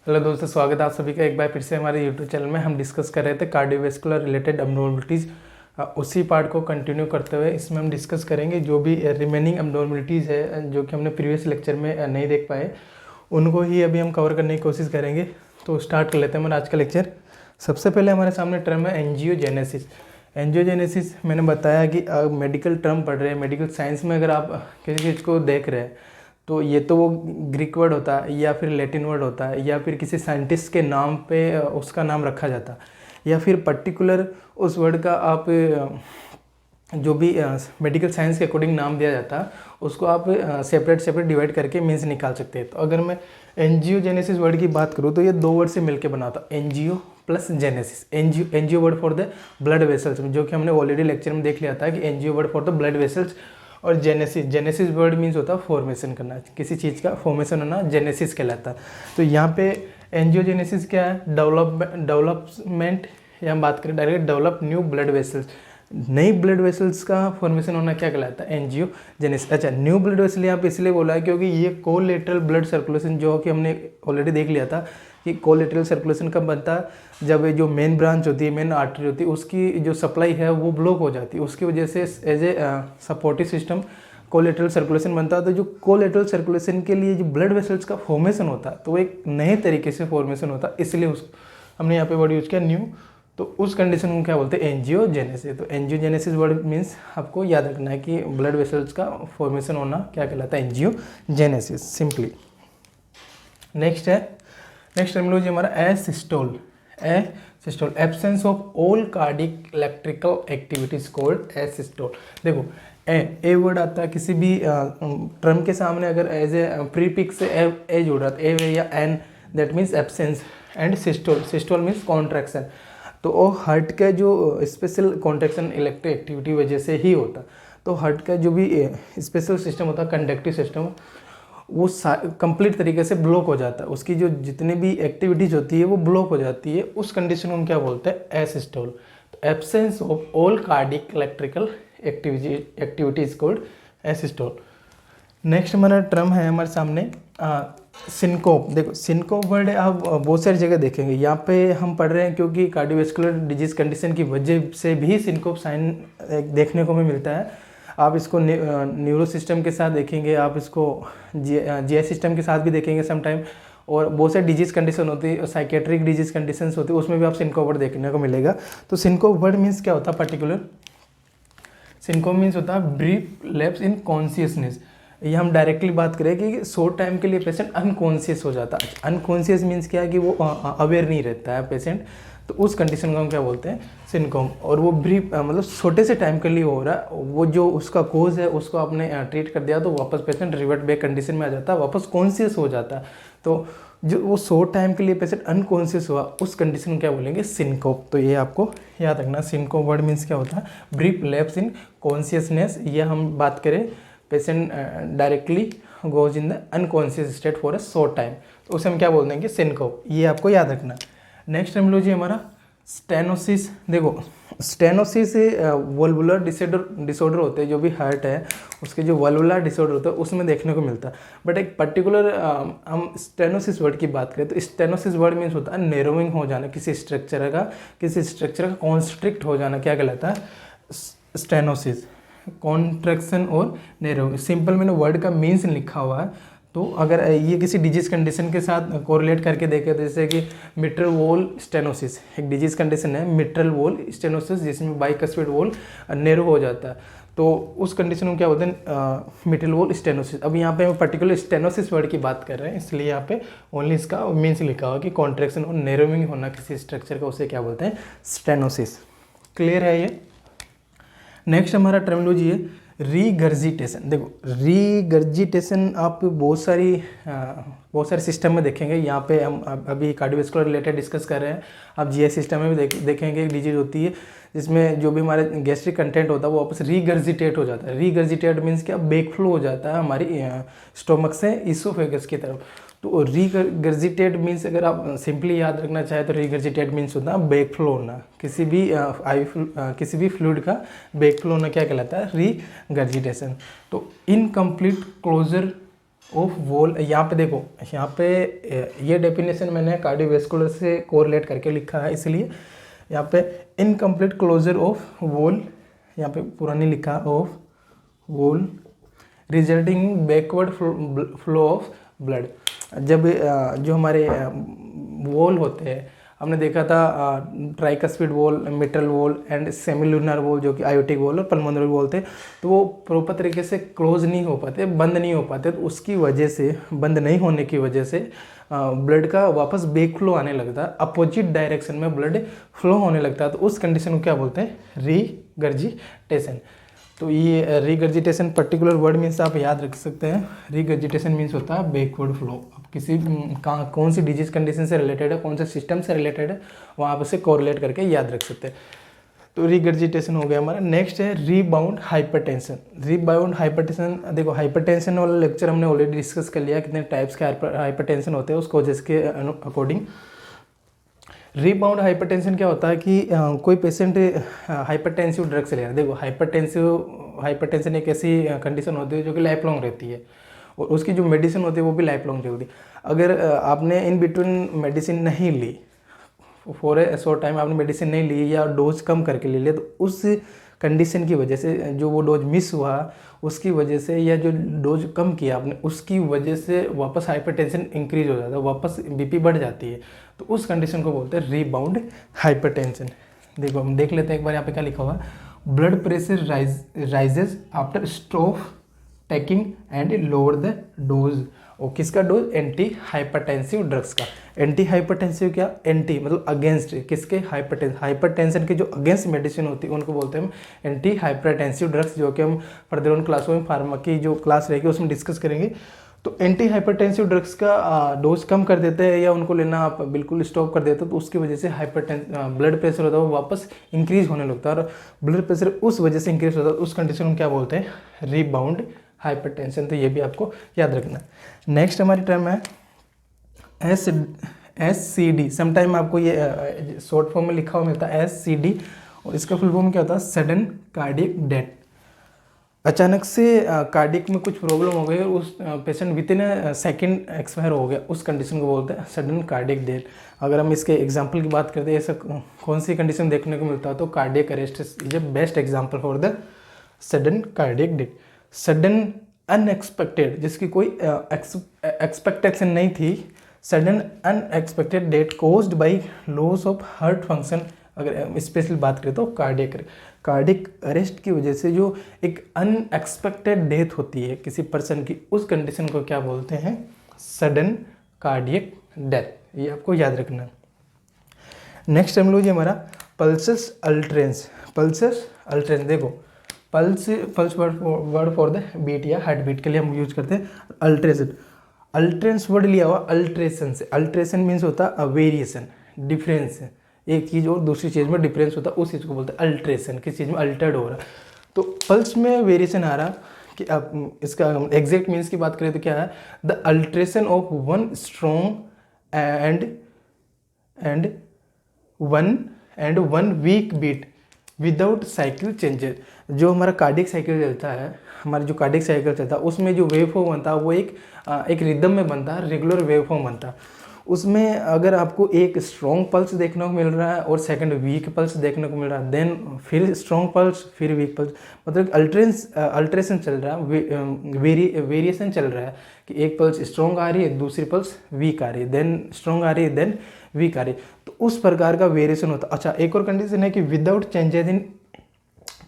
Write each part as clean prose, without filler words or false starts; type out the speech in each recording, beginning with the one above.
Hello दोस्तों, स्वागत है आप सभी का एक बार फिर से हमारे यूट्यूब चैनल में। हम डिस्कस कर रहे थे कार्डियोवैस्कुलर रिलेटेड अबनॉर्मलिटीज़। उसी पार्ट को कंटिन्यू करते हुए इसमें हम डिस्कस करेंगे जो भी रिमेनिंग अबनॉर्मलिटीज़ है जो कि हमने प्रीवियस लेक्चर में नहीं देख पाए, उनको ही अभी हम कवर करने की कोशिश करेंगे। तो स्टार्ट कर लेते हैं हमारा आज का लेक्चर। सबसे पहले हमारे सामने टर्म है एंजियोजेनेसिस। एंजियोजेनेसिस मैंने बताया कि मेडिकल टर्म पढ़ रहे हैं, मेडिकल साइंस में अगर आप किसी चीज़ को देख रहे हैं तो ये तो वो ग्रीक वर्ड होता है या फिर लैटिन वर्ड होता है या फिर किसी साइंटिस्ट के नाम पे उसका नाम रखा जाता है या फिर पर्टिकुलर उस वर्ड का आप जो भी मेडिकल साइंस के अकॉर्डिंग नाम दिया जाता है उसको आप सेपरेट डिवाइड करके मीन्स निकाल सकते हैं। तो अगर मैं एंजियोजेनेसिस वर्ड की बात करूँ तो ये दो वर्ड से मिलकर बना था, angio plus genesis. Angio word for the blood vessels, जो कि हमने ऑलरेडी लेक्चर में देख लिया था कि angio word for the blood vessels. और जेनेसिस वर्ड मीन्स होता है फॉर्मेशन करना, किसी चीज़ का फॉर्मेशन होना जेनेसिस कहलाता है। तो यहाँ पे एंजियोजेनेसिस क्या है? डेवलपमेंट, या हम बात करें direct develop new blood vessels, नई ब्लड वेसल्स का फॉर्मेशन होना क्या कहलाता है? एंजियोजेनेसिस। अच्छा, न्यू ब्लड वेसल यहाँ पे इसलिए बोला है क्योंकि ये कोलेटरल ब्लड सर्कुलेशन, जो कि हमने ऑलरेडी देख लिया था कि कोलेटरल सर्कुलेशन कब बनता है, जब जो मेन ब्रांच होती है, मेन आर्टरी होती है, उसकी जो सप्लाई है वो ब्लॉक हो जाती है, उसकी वजह से as a supportive system collateral circulation बनता है। तो जो कोलेटरल सर्कुलेशन के लिए जो ब्लड वेसल्स का फॉर्मेशन होता है तो वो एक नए तरीके से फॉर्मेशन होता है, इसलिए उसको हमने यहाँ पे वर्ड यूज किया न्यू। तो उस कंडीशन को क्या बोलते हैं? एंजियोजेनेसिस। तो एंजियोजेनेसिस वर्ड मीन्स आपको याद रखना है कि ब्लड वेसल्स का फॉर्मेशन होना क्या कहलाता है? Angiogenesis, simply. नेक्स्ट टर्मिनोलॉजी हमारा asystole. Asystole, absence of all cardiac electrical activities called asystole. देखो ए वर्ड आता है किसी भी टर्म के सामने, अगर एज ए प्रीफिक्स से ए जुड़ रहा है, ए या an, that means absence. And systole means contraction. तो वो हार्ट का जो स्पेशल कॉन्ट्रैक्शन इलेक्ट्रिक एक्टिविटी वजह से ही होता। तो हार्ट का जो भी स्पेशल सिस्टम होता है, कंडक्टिव सिस्टम, वो कंप्लीट तरीके से ब्लॉक हो जाता है, उसकी जो जितनी भी एक्टिविटीज होती है वो ब्लॉक हो जाती है। उस कंडीशन को हम क्या बोलते हैं? एसिस्टोल। तो absence of all cardiac electrical activities called asystole. Next हमारा टर्म है हमारे सामने सिनकोप। देखो सिनकोप वर्ड आप बहुत सारी जगह देखेंगे, यहाँ पे हम पढ़ रहे हैं क्योंकि कार्डियोवैस्कुलर डिजीज कंडीशन की वजह से भी सिनकोप साइन देखने को भी मिलता है। आप इसको न्यूरो सिस्टम के साथ देखेंगे, आप इसको जीआई सिस्टम के साथ भी देखेंगे समटाइम, और बहुत सारी डिजीज कंडीशन होती है, साइकेट्रिक डिजीज कंडीशंस होती है, उसमें भी आप सिनकोप वर्ड देखने को मिलेगा। तो सिनकोप वर्ड मीन्स क्या होता है? पर्टिकुलर सिनकोप मीन्स होता है ब्रीफ लैप्स इन कॉन्शियसनेस। ये हम डायरेक्टली बात करें कि शॉर्ट टाइम के लिए पेशेंट अनकॉन्शियस हो जाता है। अनकॉन्शियस मीन्स क्या है कि वो अवेयर नहीं रहता है पेशेंट, तो उस कंडीशन को हम क्या बोलते हैं? सिनकोप। और वो ब्रीफ मतलब छोटे से टाइम के लिए हो रहा है, वो जो उसका कोज है उसको आपने ट्रीट कर दिया तो वापस पेशेंट रिवर्ट बैक कंडीशन में आ जाता है, वापस कॉन्शियस हो जाता है। तो जो वो शॉर्ट टाइम के लिए पेशेंट अनकॉन्शियस हुआ, उस कंडीशन को क्या बोलेंगे? सिनकोप। तो ये आपको याद रखना। सिनकोप वर्ड मीन्स क्या होता है? Brief lapse in consciousness. ये हम बात करें patient directly goes in the unconscious state for a short time, तो उसे हम क्या बोल देंगे? सिनकोप। ये आपको याद रखना। नेक्स्ट टर्मिनोलॉजी हमारा स्टेनोसिस। देखो स्टेनोसिस वल्वुलर डिसऑर्डर होते हैं, जो भी हार्ट है उसके जो वल्वुलर डिसऑर्डर होता है उसमें देखने को मिलता है। बट एक पर्टिकुलर हम स्टेनोसिस वर्ड की बात करें तो स्टेनोसिस वर्ड मीन्स होता है नैरोइंग हो जाना, किसी स्ट्रक्चर का कॉन्स्ट्रिक्ट हो जाना, क्या कहलाता है? स्टेनोसिस। कॉन्ट्रैक्शन और नैरोइंग, सिंपल मैंने वर्ड का मीन्स लिखा हुआ है। तो अगर ये किसी डिजीज कंडीशन के साथ कोरिलेट करके देखें तो जैसे कि मिट्रल वॉल स्टेनोसिस एक डिजीज कंडीशन है, मिट्रल वॉल स्टेनोसिस, जिसमें बाइकस्पिड वॉल नैरो हो जाता है, तो उस कंडीशन को क्या बोलते हैं? Mitral valve stenosis. अब यहाँ पे हम पर्टिकुलर स्टेनोसिस वर्ड की बात कर रहे हैं, इसलिए यहाँ पे ओनली इसका मीन्स लिखा हुआ कि कॉन्ट्रैक्शन और नैरोइंग होना किसी स्ट्रक्चर का, उसे क्या बोलते हैं? स्टेनोसिस। क्लियर है ये? नेक्स्ट हमारा टर्मिनोलॉजी है रीगर्जिटेशन। देखो रीगर्जिटेशन आप बहुत सारे सिस्टम में देखेंगे। यहाँ पे हम अभी कार्डियोवैस्कुलर रिलेटेड डिस्कस कर रहे हैं। आप जीआई सिस्टम में भी देखेंगे एक डिजीज होती है जिसमें जो भी हमारे गैस्ट्रिक कंटेंट होता है वो वापस रीगर्जिटेट हो जाता है। रीगर्जिटेट मीन्स क्या? बैकफ्लो हो जाता है हमारी स्टोमक से इसोफेगस की तरफ। तो रीगर्जिटेट मीन्स अगर आप सिंपली याद रखना चाहे तो रीगर्जिटेट मीन्स होता है बैकफ्लो होना, किसी भी फ्लूइड का बैकफ्लो होना क्या कहलाता है? रीगर्जिटेशन। तो इनकम्प्लीट क्लोजर ऑफ वॉल। यहाँ पे देखो, यहाँ पे ये डेफिनेशन मैंने कार्डियोवैस्कुलर से कोरिलेट करके लिखा है, इसलिए यहाँ पे इनकम्प्लीट क्लोजर ऑफ वॉल, यहाँ पे पूरा नहीं लिखा, of wall resulting backward flow of blood. जब जो हमारे वॉल होते हैं, हमने देखा था tricuspid wall, mitral valve and semilunar wall जो कि आयोटिक वॉल और पल्मोनरी वॉल थे, तो वो प्रॉपर तरीके से क्लोज नहीं हो पाते, बंद नहीं हो पाते। तो उसकी वजह से, बंद नहीं होने की वजह से ब्लड का वापस बैक फ्लो आने लगता है, अपोजिट डायरेक्शन में ब्लड फ्लो होने लगता है। तो उस कंडीशन को क्या बोलते हैं? रीगर्जिटेशन। तो ये रीगर्जिटेशन पर्टिकुलर वर्ड मीन्स आप याद रख सकते हैं। रीगर्जिटेशन मीन्स होता है बैकवर्ड फ्लो। अब किसी कौन सी डिजीज कंडीशन से रिलेटेड है, कौन से सिस्टम से रिलेटेड है, वहाँ आप उसे कोरिलेट करके याद रख सकते हैं। तो रीगर्जिटेशन हो गया हमारा। नेक्स्ट है रीबाउंड हाइपरटेंशन। रीबाउंड हाइपरटेंशन, देखो हाइपरटेंशन वाला लेक्चर हमने ऑलरेडी डिस्कस कर लिया, कितने टाइप्स के हाइपरटेंशन होते हैं उसको जिसके अकॉर्डिंग। रीबाउंड हाइपरटेंशन क्या होता है कि कोई पेशेंट हाइपरटेंसिव ड्रग्स ले रहा है। देखो हाइपरटेंशन एक ऐसी कंडीशन होती है जो कि लाइफ लॉन्ग रहती है, और उसकी जो मेडिसिन होती है वो भी लाइफ लॉन्ग होती है। अगर आपने इन बिटवीन मेडिसिन नहीं ली, फॉर ए शॉर्ट टाइम आपने मेडिसिन नहीं ली या डोज कम करके ले लिया, तो उस कंडीशन की वजह से जो वो डोज मिस हुआ उसकी वजह से, या जो डोज कम किया आपने उसकी वजह से वापस हाइपरटेंशन इंक्रीज हो जाता है, वापस बीपी बढ़ जाती है। तो उस कंडीशन को बोलते हैं रीबाउंड हाइपरटेंशन। देखो हम देख लेते हैं एक बार यहाँ पे क्या लिखा हुआ है। Blood pressure rises after stop taking and lower the dose. और किसका डोज? एंटी हाइपरटेंसिव ड्रग्स का। एंटी हाइपरटेंसिव क्या? एंटी मतलब अगेंस्ट किसके? हाइपरटेंशन के जो अगेंस्ट मेडिसिन होती है उनको बोलते हैं हम एंटी हाइपरटेंसिव ड्रग्स, जो कि हम फर्दर उन क्लासों में फार्मा की जो क्लास रहेगी उसमें डिस्कस करेंगे। तो एंटी हाइपरटेंसिव ड्रग्स का डोज कम कर देते हैं या उनको लेना आप बिल्कुल स्टॉप कर देते हो, तो उसकी वजह से ब्लड प्रेशर होता है वो वापस इंक्रीज होने लगता है, और ब्लड प्रेशर उस वजह से इंक्रीज होता है। उस कंडीशन को क्या बोलते हैं? Rebound hypertension. तो ये भी आपको याद रखना है। नेक्स्ट हमारी टर्म है SCD। समटाइम आपको ये शॉर्ट फॉर्म में लिखा हुआ मिलता है SCD, और इसका फुल फॉर्म क्या होता है? Sudden cardiac death. अचानक से कार्डियक में कुछ प्रॉब्लम हो गई और उस patient with in second expire हो गया, उस कंडीशन को बोलते हैं सडन कार्डियक डेथ। अगर हम इसके एग्जांपल की बात करते हैं, ऐसा कौन सी कंडीशन देखने को मिलता है, तो cardiac arrest is the best example for the sudden cardiac death. Sudden unexpected, जिसकी कोई एक्सपेक्टेशन नहीं थी, sudden unexpected death caused by loss of heart function. अगर स्पेशली बात करें तो कार्डियक अरेस्ट की वजह से जो एक अनएक्सपेक्टेड डेथ होती है किसी पर्सन की, उस कंडीशन को क्या बोलते हैं? Sudden cardiac death. ये आपको याद रखना है। नेक्स्ट हम लोग जी हमारा पल्सस अल्ट्रेंस। पल्सस अल्ट्रेंस, देखो pulse word for the beat या हार्ट बीट के लिए हम यूज करते हैं अल्ट्रेंस। अल्ट्रेंस वर्ड लिया हुआ अल्ट्रेशन से। अल्ट्रेशन मीन्स होता है वेरिएशन, डिफरेंस। एक चीज़ और दूसरी चीज़ में डिफरेंस होता है, उस चीज़ को बोलते हैं अल्ट्रेशन। किस चीज़ में अल्टर्ड हो रहा है, तो पल्स में वेरिएशन आ रहा कि आप इसका एग्जैक्ट मीन्स की बात करें तो क्या है? The alteration of one strong and one weak beat without cycle changes. जो हमारा कार्डियक साइकिल चलता है, हमारा जो कार्डियक साइकिल चलता है उसमें जो वेव फॉर्म बनता है वो एक रिदम में बनता है, रेगुलर वेव फॉर्म बनता है। उसमें अगर आपको एक स्ट्रॉन्ग पल्स देखने को मिल रहा है और सेकंड वीक पल्स देखने को मिल रहा है, देन फिर स्ट्रॉन्ग पल्स फिर वीक पल्स, मतलब अल्ट्रेशन चल रहा है, वेरिएशन चल रहा है कि एक पल्स स्ट्रॉन्ग आ रही है, दूसरी पल्स वीक आ रही है, देन स्ट्रॉन्ग आ रही है, देन वीक आ रही है। तो उस प्रकार का वेरिएशन होता है। अच्छा, एक और कंडीशन है कि without changes in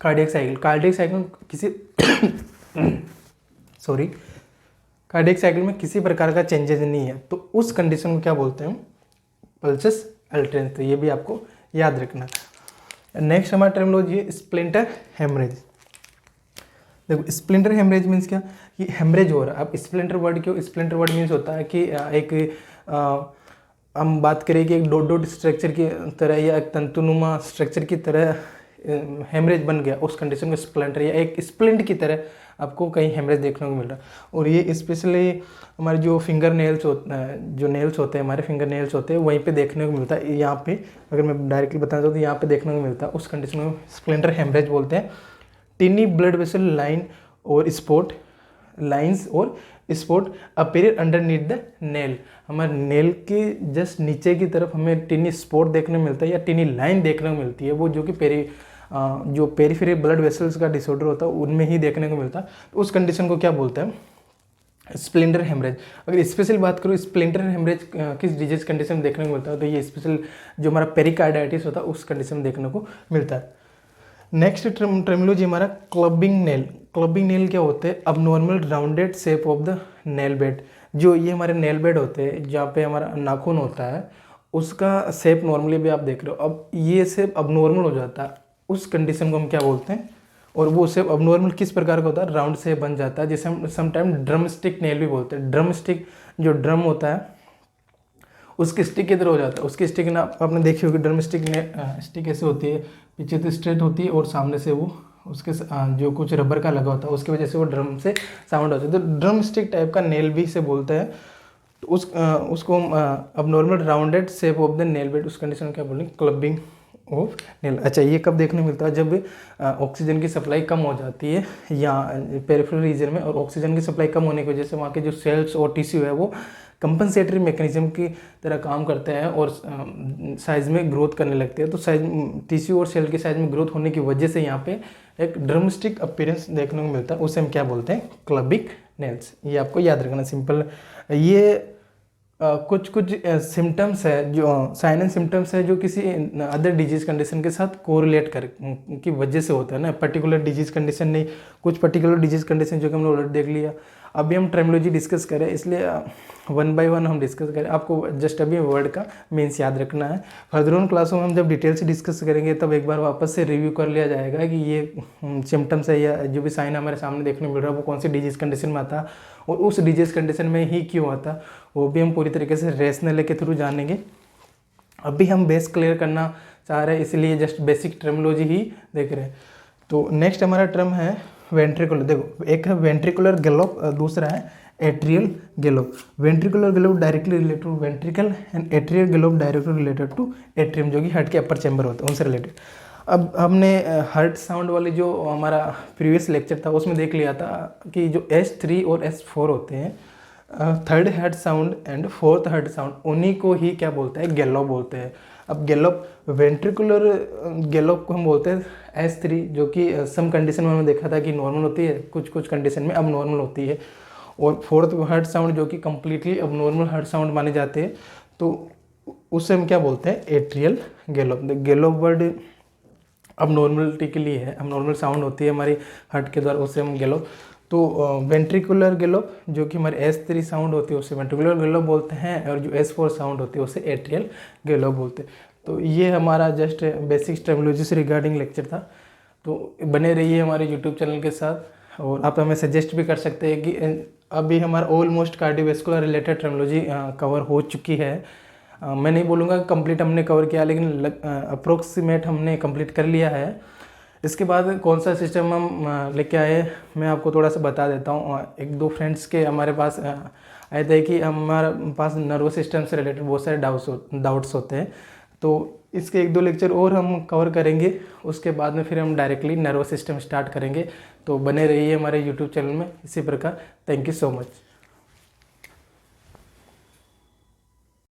cardiac cycle. Cardiac cycle किसी कार्डियक साइकिल में किसी प्रकार का चेंजेस नहीं है, तो उस कंडीशन को क्या बोलते हैं? पल्सस अल्ट्रेंस। तो ये भी आपको याद रखना। नेक्स्ट हमारा टर्मिनोलॉजी है स्प्लिंटर हेमरेज। देखो स्प्लिंटर हेमरेज मीन्स क्या? कि हेमरेज हो रहा है। अब स्प्लिंटर वर्ड क्यों? स्प्लिंटर वर्ड मीन्स होता है कि हम बात करें कि एक डॉट स्ट्रक्चर की तरह या एक तंतुनुमा स्ट्रक्चर की तरह हेमरेज बन गया, उस कंडीशन को स्प्लिंटर या एक स्प्लिंट की तरह आपको कहीं हेमरेज देखने को मिल रहा है। और ये स्पेशली हमारे जो फिंगर नेल्स जो नेल्स होते हैं, हमारे फिंगर नेल्स होते हैं, वहीं पे देखने को मिलता है। यहाँ पे अगर मैं डायरेक्टली बताना चाहूँ तो यहाँ पे देखने को मिलता है, उस कंडीशन को स्प्लिंटर हेमरेज बोलते हैं। टिनी ब्लड वेसल लाइन और स्पॉट लाइंस और spot appear underneath the nail. हमारे नेल के जस्ट नीचे की तरफ हमें टिनी स्पॉट देखने को मिलता है या टिनी लाइन देखने को मिलती है, वो जो कि जो पेरिफेरल ब्लड वेसल्स का डिसऑर्डर होता है उनमें ही देखने को मिलता है। तो उस कंडीशन को क्या बोलते हैं? Splendor haemorrhage. अगर स्पेशल बात करूँ स्प्लेंडर हेमरेज किस डिजीज कंडीशन में देखने को मिलता है, तो ये स्पेशल जो हमारा पेरिकार्डाइटिस होता है उस कंडीशन में देखने को मिलता है। नेक्स्ट टर्मिनोलॉजी हमारा क्लबिंग नेल। क्लबिंग नेल क्या होते हैं? Abnormal rounded shape of the nail bed. जो ये हमारे नेल बेड होते हैं जहाँ पे हमारा नाखून होता है उसका शेप नॉर्मली भी आप देख रहे हो, अब ये शेप अबनॉर्मल हो जाता है, उस कंडीशन को हम क्या बोलते हैं? और वो शेप अबनॉर्मल किस प्रकार का होता है? राउंड शेप बन जाता है, जिसे हम समटाइम ड्रम स्टिक नेल भी बोलते हैं। ड्रम स्टिक, जो ड्रम होता है उसकी स्टिक किधर हो जाता है, उसकी स्टिक ना आपने देखी होगी, ड्रम स्टिक ने स्टिक ऐसे होती है, पीछे तो स्ट्रेट होती है और सामने से वो उसके जो कुछ रबर का लगा होता है उसकी वजह से वो ड्रम से साउंड होता है, तो ड्रम स्टिक टाइप का नेल भी से बोलते हैं। तो उसको हम abnormal rounded shape of the nail bed, उस कंडीशन में क्या बोलेंगे? Clubbing of nail. अच्छा, ये कब देखने मिलता है? जब ऑक्सीजन की सप्लाई कम हो जाती है या पेरिफेरल रीजन में, और ऑक्सीजन की सप्लाई कम होने की वजह से वहाँ के जो सेल्स और टिश्यू है वो कंपनसेटरी मैकेनिज्म की तरह काम करते हैं और साइज में ग्रोथ करने लगते हैं। तो साइज टिश्यू और सेल के साइज में ग्रोथ होने की वजह से यहाँ पे एक ड्रमस्टिक अपीयरेंस देखने को मिलता है, उसे हम क्या बोलते हैं? क्लबिक नेल्स। ये आपको याद रखना, सिंपल। ये कुछ सिम्टम्स है, जो साइन एंड सिम्टम्स है जो किसी अदर डिजीज कंडीशन के साथ कोरिलेट कर की वजह से होता है ना, पर्टिकुलर डिजीज कंडीशन नहीं, कुछ पर्टिकुलर डिजीज कंडीशन जो कि हमने ऑलरेडी देख लिया। अभी हम टर्मिनोलॉजी डिस्कस करें, इसलिए वन बाय वन हम डिस्कस करें, आपको जस्ट अभी वर्ड का मीन्स याद रखना है। फर्दर ऑन क्लासों में हम जब डिटेल से डिस्कस करेंगे तब एक बार वापस से रिव्यू कर लिया जाएगा कि ये सिम्टम्स है या जो भी साइन हमारे सामने देखने मिल रहा है वो कौन सी डिजीज कंडीशन में आता है और उस डिजीज कंडीशन में ही क्यों आता, वो भी हम पूरी तरीके से रेशनल के थ्रू जानेंगे। अभी हम बेस क्लियर करना चाह रहे हैं, इसलिए जस्ट बेसिक टर्मिनोलॉजी ही देख रहे हैं। तो नेक्स्ट हमारा टर्म है वेंट्रिकुलर। देखो, एक है वेंट्रिकुलर गैलोप, दूसरा है atrial gallop. Ventricular gallop directly related to ventricle and atrial gallop directly related to atrium, जो कि हार्ट के अपर चैम्बर होते हैं उनसे रिलेटेड। अब हमने हार्ट साउंड वाली जो हमारा प्रीवियस लेक्चर था उसमें देख लिया था कि जो S3 और S4 होते हैं, third heart sound and fourth heart sound, उन्हीं को ही क्या बोलते हैं? गैलोप बोलते हैं। अब गैलोप, वेंट्रिकुलर गैलोप को हम बोलते हैं S3, जो कि सम कंडीशन में हमने देखा था कि नॉर्मल होती है, कुछ कंडीशन में अब नॉर्मल होती है। और फोर्थ हार्ट साउंड जो कि कम्प्लीटली अब नॉर्मल हार्ट साउंड माने जाते हैं, तो उससे हम क्या बोलते हैं? एट्रियल गैलोप। गैलोप वर्ड अब नॉर्मलिटी के लिए है, अब नॉर्मल साउंड होती है हमारी हार्ट के द्वारा, उससे हम गैलोप। तो वेंट्रिकुलर गैलोप जो कि हमारे S3 साउंड होती है उसे वेंट्रिकुलर गैलोप बोलते हैं, और जो S4 साउंड होती है उसे एट्रियल गैलोप बोलते हैं। तो ये हमारा जस्ट बेसिक टर्मिनोलॉजी से रिगार्डिंग लेक्चर था। तो बने रहिए हमारे यूट्यूब चैनल के साथ, और आप हमें सजेस्ट भी कर सकते हैं कि अभी हमारा almost cardiovascular related terminology cover हो चुकी है। मैं नहीं बोलूँगा कंप्लीट हमने कवर किया, लेकिन अप्रोक्सीमेट हमने कंप्लीट कर लिया है। इसके बाद कौन सा सिस्टम हम लेके आए मैं आपको थोड़ा सा बता देता हूँ। एक दो फ्रेंड्स के हमारे पास आए थे कि हमारे पास नर्वस सिस्टम से रिलेटेड बहुत सारे डाउट्स होते हैं, तो इसके एक दो लेक्चर और हम कवर करेंगे, उसके बाद में फिर हम डायरेक्टली नर्वस सिस्टम स्टार्ट करेंगे। तो बने रहिए हमारे यूट्यूब चैनल में इसी प्रकार। Thank you so much.